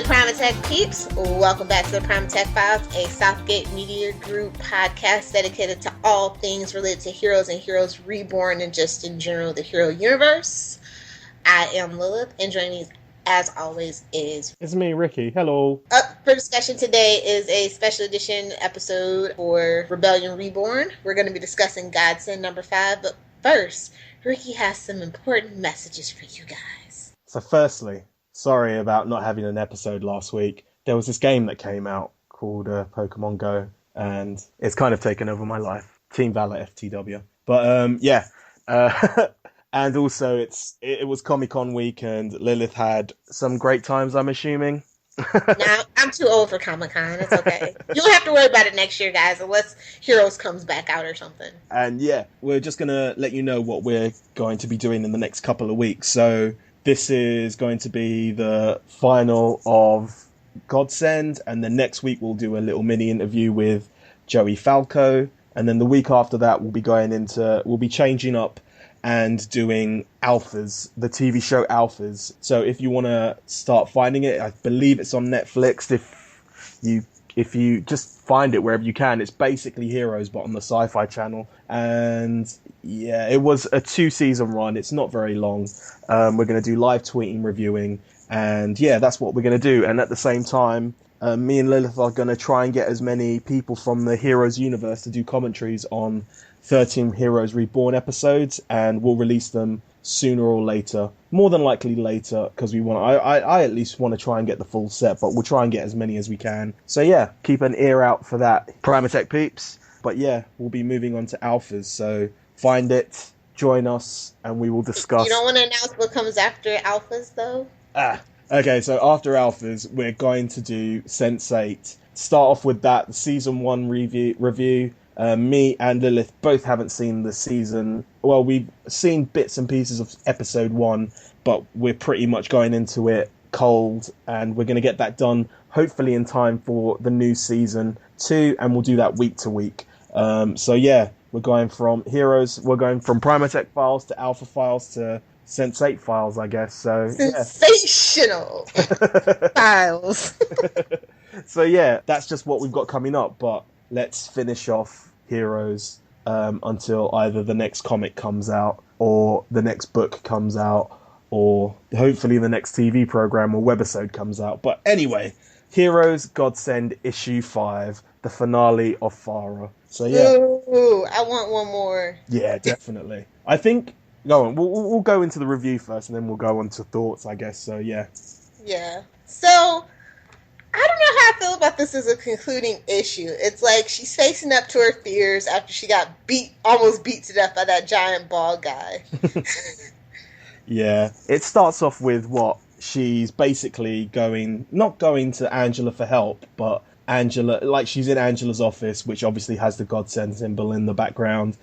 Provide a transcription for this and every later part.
Hey Primatech peeps, welcome back to the Primatech Files, a Southgate Media Group podcast dedicated to all things related to Heroes and Heroes Reborn and just in general the hero universe. I am Lilith, and joining me as always is... It's me, Ricky. Hello. Up for discussion today is a special edition episode for Rebellion Reborn. We're going to be discussing Godsend number 5, but first, Ricky has some important messages for you guys. So firstly, sorry about not having an episode last week. There was this game that came out called Pokemon Go, and it's kind of taken over my life. Team Valor FTW. But and also it was Comic-Con week, and Lilith had some great times, I'm assuming. Now, I'm too old for Comic-Con. It's okay. You don't have to worry about it next year, guys, unless Heroes comes back out or something. And yeah, we're just going to let you know what we're going to be doing in the next couple of weeks. So this is going to be the final of Godsend, and then next week we'll do a little mini interview with Joey Falco, and then the week after that we'll be changing up and doing Alphas, the TV show Alphas. So if you want to start finding it, I believe it's on Netflix. If you just find it wherever you can, it's basically Heroes but on the Sci-Fi Channel. And yeah, it was a 2-season run. It's not very long. We're going to do live tweeting, reviewing, and yeah, that's what we're going to do. And at the same time, me and Lilith are going to try and get as many people from the Heroes universe to do commentaries on 13 Heroes Reborn episodes, and we'll release them sooner or later. More than likely later, because I at least want to try and get the full set, but we'll try and get as many as we can. So yeah, keep an ear out for that, Primatech peeps. But yeah, we'll be moving on to Alphas, so find it, join us, and we will discuss. You don't want to announce what comes after Alphas, though? Okay, so after Alphas, we're going to do Sense8. Start off with that, the Season 1 review. Me and Lilith both haven't seen the season. Well, we've seen bits and pieces of episode 1, but we're pretty much going into it cold, and we're going to get that done hopefully in time for the new season 2, and we'll do that week to week. So yeah, we're going from Heroes, we're going from Primatech Files to Alpha Files to Sense8 Files, I guess. So sensational files. So yeah, that's just what we've got coming up, but let's finish off Heroes until either the next comic comes out or the next book comes out or hopefully the next TV program or webisode comes out. But anyway, Heroes Godsend issue 5, the finale of Farah. So yeah. Ooh, I want one more. Yeah, definitely. I think go on. We'll go into the review first, and then we'll go on to thoughts, I guess. So yeah. Yeah. So I don't know how I feel about this as a concluding issue. It's like she's facing up to her fears after she got almost beat to death by that giant bald guy. Yeah. It starts off with what? She's basically not going to Angela for help, but Angela, like she's in Angela's office, which obviously has the Godsend symbol in the background.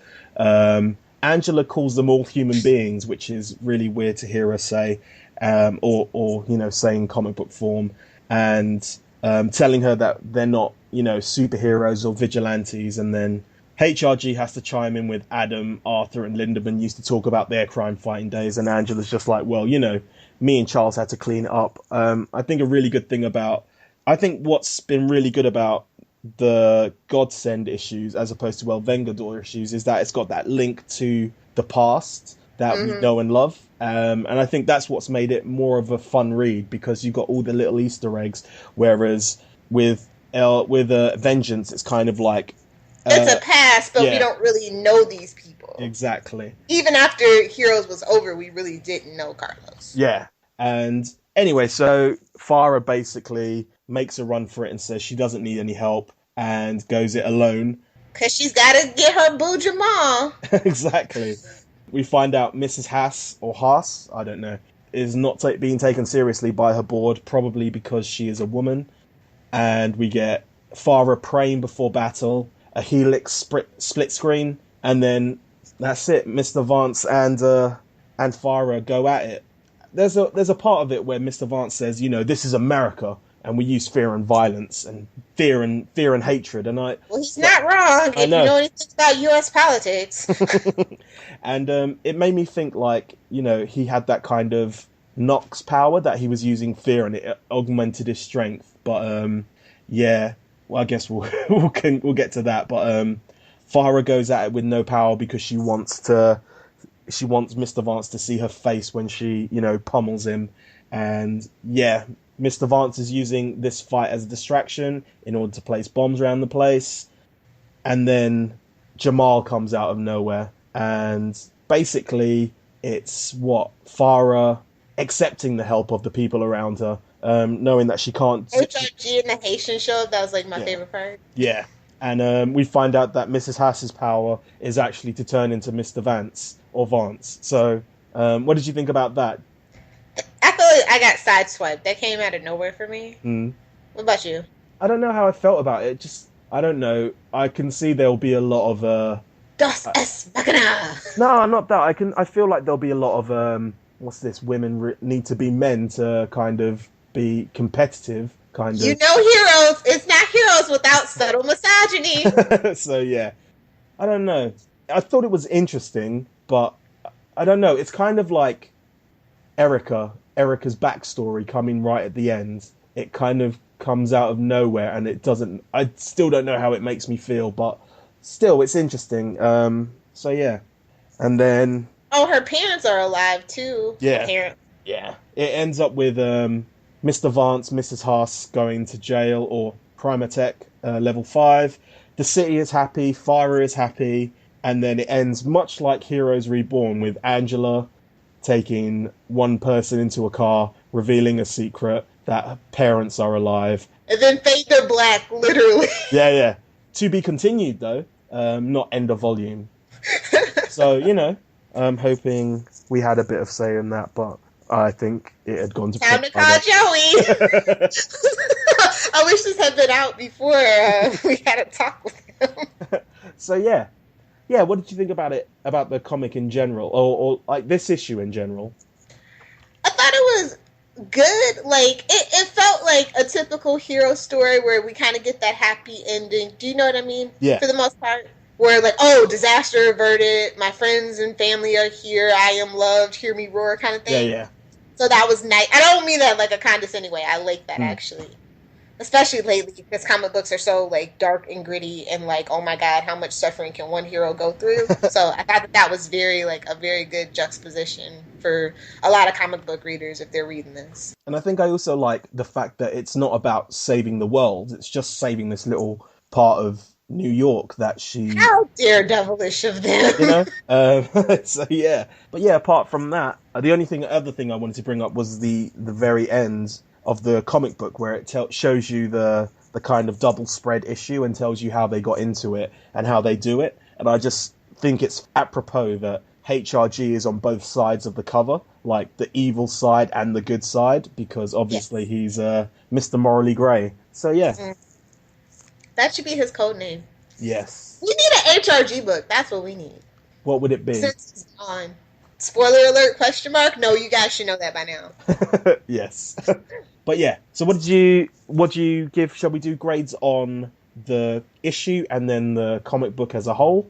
Angela calls them all human beings, which is really weird to hear her say, or say in comic book form. And telling her that they're not, superheroes or vigilantes. And then HRG has to chime in with Adam, Arthur, and Lindemann used to talk about their crime-fighting days. And Angela's just like, well, me and Charles had to clean it up. I think what's been really good about the Godsend issues as opposed to Vengador issues is that it's got that link to the past that we know and love. And I think that's what's made it more of a fun read, because you've got all the little Easter eggs, whereas with Vengeance, it's kind of like... it's a past, but we don't really know these people. Exactly. Even after Heroes was over, we really didn't know Carlos. Yeah. And anyway, so Farah basically makes a run for it and says she doesn't need any help and goes it alone. Because she's got to get her boo Jamal. Exactly. We find out Mrs. Haas, I don't know, is not being taken seriously by her board, probably because she is a woman. And we get Farah praying before battle, a Helix split screen, and then that's it. Mr. Vance and Farah go at it. There's a part of it where Mr. Vance says, this is America, and we use fear and violence and fear and hatred. And he's not wrong if you know anything about U.S. politics. And it made me think, he had that kind of Nox's power that he was using fear and it augmented his strength. But yeah, well, I guess we'll get to that. But Farah goes at it with no power because she wants Mr. Vance to see her face when she, pummels him. And yeah, Mr. Vance is using this fight as a distraction in order to place bombs around the place. And then Jamal comes out of nowhere. And basically, it's Farah accepting the help of the people around her, knowing that she can't. HRG in the Haitian show, that was like my favorite part. Yeah. And we find out that Mrs. Hass's power is actually to turn into Mr. Vance or Vance. So, what did you think about that? I feel like I got sideswiped. That came out of nowhere for me. What about you? I don't know how I felt about it. Just, I don't know. I can see there'll be a lot of Dos es machina. No, not that. I feel like there'll be a lot of what's this? Women need to be men to kind of be competitive. Heroes. It's not Heroes without subtle misogyny. So yeah, I don't know. I thought it was interesting, but I don't know. It's kind of like Erica's backstory coming right at the end. It kind of comes out of nowhere, and it doesn't. I still don't know how it makes me feel, but still, it's interesting. So yeah, and then her parents are alive too. Yeah, yeah. It ends up with Mr. Vance, Mrs. Haas going to jail or Primatech level 5. The city is happy, Farah is happy, and then it ends much like Heroes Reborn with Angela taking one person into a car, revealing a secret that her parents are alive. And then fade to black, literally. Yeah. To be continued, though. Not end of volume. So, I'm hoping we had a bit of say in that, but I think it had gone to time to call Joey. I wish this had been out before we had a talk with him. So yeah. What did you think about it? About the comic in general, or like this issue in general? I thought it was good. Like it felt like a typical hero story where we kind of get that happy ending. Do you know what I mean? Yeah. For the most part. Where like, disaster averted, my friends and family are here, I am loved, hear me roar kind of thing. Yeah. So that was nice. I don't mean that like a condescending way. I like that actually. Especially lately, because comic books are so like dark and gritty and like, oh my god, how much suffering can one hero go through? So I thought that was very like a very good juxtaposition for a lot of comic book readers if they're reading this. And I think I also like the fact that it's not about saving the world, it's just saving this little part of New York that she... How daredevilish of them. So yeah. But yeah, apart from that, the other thing I wanted to bring up was the very end of the comic book where it shows you the kind of double spread issue and tells you how they got into it and how they do it. And I just think it's apropos that HRG is on both sides of the cover, like the evil side and the good side, because obviously he's Mr. Morally Grey. So yeah. That should be his code name. Yes. We need an HRG book. That's what we need. What would it be? Since he's gone. Spoiler alert, question mark? No, you guys should know that by now. Yes. But yeah, so what do you give? Shall we do grades on the issue and then the comic book as a whole?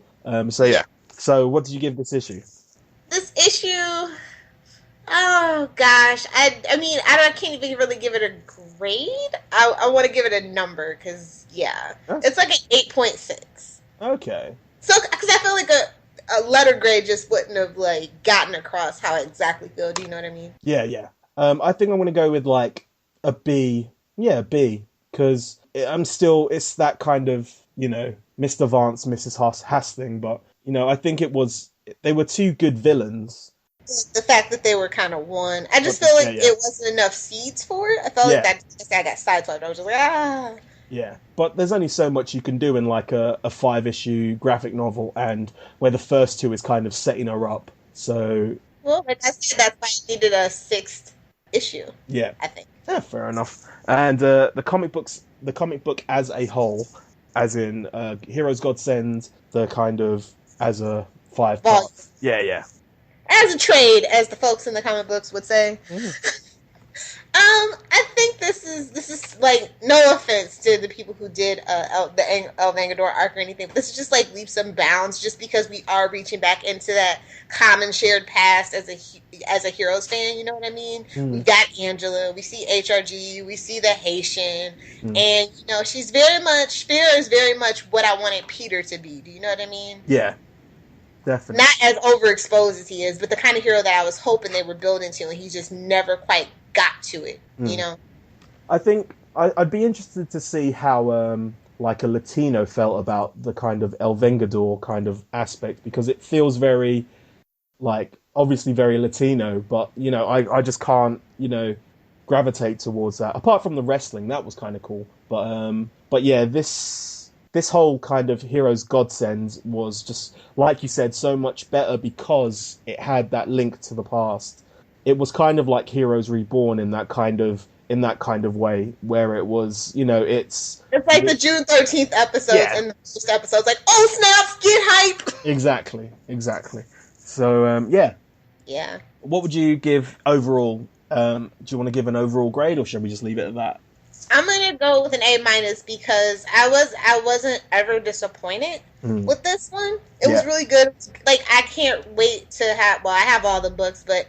So what did you give this issue? This issue, oh gosh, I mean, I can't even really give it a grade. I want to give it a number because it's like an 8.6. Okay. So because I feel like a letter grade just wouldn't have like gotten across how I exactly feel. Do you know what I mean? Yeah. I think I'm going to go with like a B. Yeah, B. Because it's that kind of, Mr. Vance, Mrs. Haas thing. But, I think they were two good villains. The fact that they were kind of one. I just feel like it wasn't enough seeds for it. I felt like I got sideswiped. I was just like, Yeah, but there's only so much you can do in like a 5-issue graphic novel, and where the first two is kind of setting her up. So, well, like I said, that's why I needed a 6th issue. Yeah, I think. Yeah, fair enough. And the comic book as a whole, as in Heroes Godsend, the kind of as a 5-part. Yeah. As a trade, as the folks in the comic books would say. I think think this is like, no offense to the people who did the El Vengador arc or anything, but this is just like leaps and bounds, just because we are reaching back into that common shared past as a Heroes fan. You know what I mean? We got Angela, we see HRG, we see the Haitian, and you know Farah is very much what I wanted Peter to be. Do you know what I mean? Yeah. Definitely. Not as overexposed as he is, but the kind of hero that I was hoping they were building to, and he just never quite got to it, you know? I think I'd be interested to see how like a Latino felt about the kind of El Vengador kind of aspect, because it feels very, like, obviously very Latino, but, you know, I just can't, you know, gravitate towards that. Apart from the wrestling, that was kind of cool. But yeah, this whole kind of Heroes Godsend was just, like you said, so much better because it had that link to the past. It was kind of like Heroes Reborn in that kind of way, where it was, you know, it's like the June 13th episodes, and the first episodes, like, oh snaps, get hype. Exactly. So yeah. What would you give overall? Do you want to give an overall grade, or should we just leave it at that? I'm gonna go with an A- because I wasn't ever disappointed with this one. It was really good. Like, I can't wait to have. Well, I have all the books, but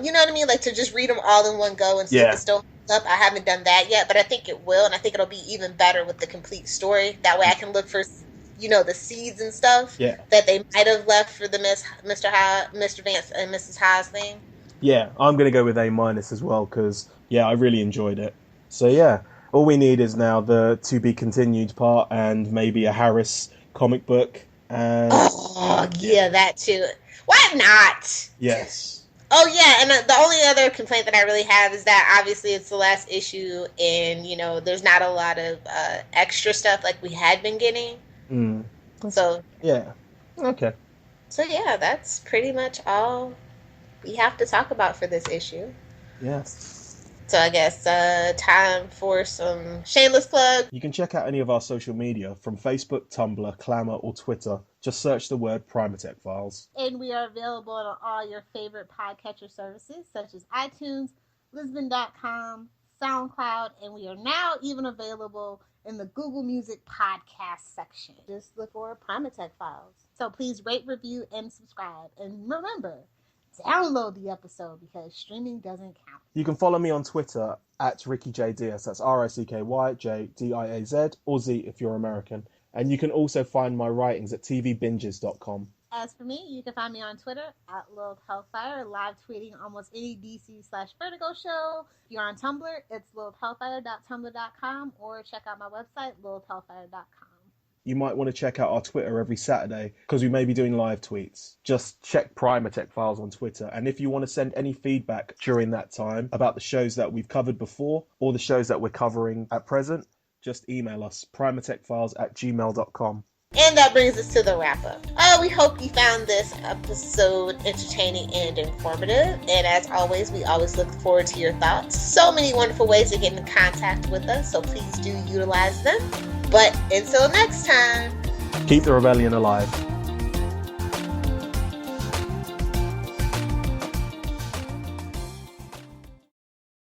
you know what I mean. Like, to just read them all in one go and see if it still holds up. I haven't done that yet, but I think it will, and I think it'll be even better with the complete story. That way, I can look for, you know, the seeds and stuff that they might have left for the Mr. Vance and Mrs. Haas thing. Yeah, I'm gonna go with A- as well, because I really enjoyed it. So yeah, all we need is now the to be continued part and maybe a Harris comic book. And that too. Why not? Yes. Oh yeah, and the only other complaint that I really have is that obviously it's the last issue, and you know there's not a lot of extra stuff like we had been getting. So yeah, okay. So yeah, that's pretty much all we have to talk about for this issue. Yes. So I guess time for some shameless plug. You can check out any of our social media from Facebook, Tumblr, Clamour, or Twitter. Just search the word Primatech Files. And we are available on all your favorite podcatcher services, such as iTunes, Lisbon.com, SoundCloud, and we are now even available in the Google Music podcast section. Just look for Primatech Files. So please rate, review, and subscribe. And remember, download the episode because streaming doesn't count. You can follow me on Twitter at RickyJDiaz. That's RICKYJDIAZ, or Z if you're American. And you can also find my writings at tvbinges.com. As for me, you can find me on Twitter at Lilith Hellfire, live tweeting almost any DC/Vertigo show. If you're on Tumblr, it's lilithhellfire.tumblr.com, or check out my website, lilithhellfire.com. You might want to check out our Twitter every Saturday because we may be doing live tweets. Just check Primatech Files on Twitter. And if you want to send any feedback during that time about the shows that we've covered before or the shows that we're covering at present, just email us, primatechfiles@gmail.com. And that brings us to the wrap-up. We hope you found this episode entertaining and informative. And as always, we always look forward to your thoughts. So many wonderful ways to get in contact with us, so please do utilize them. But until next time, keep the rebellion alive.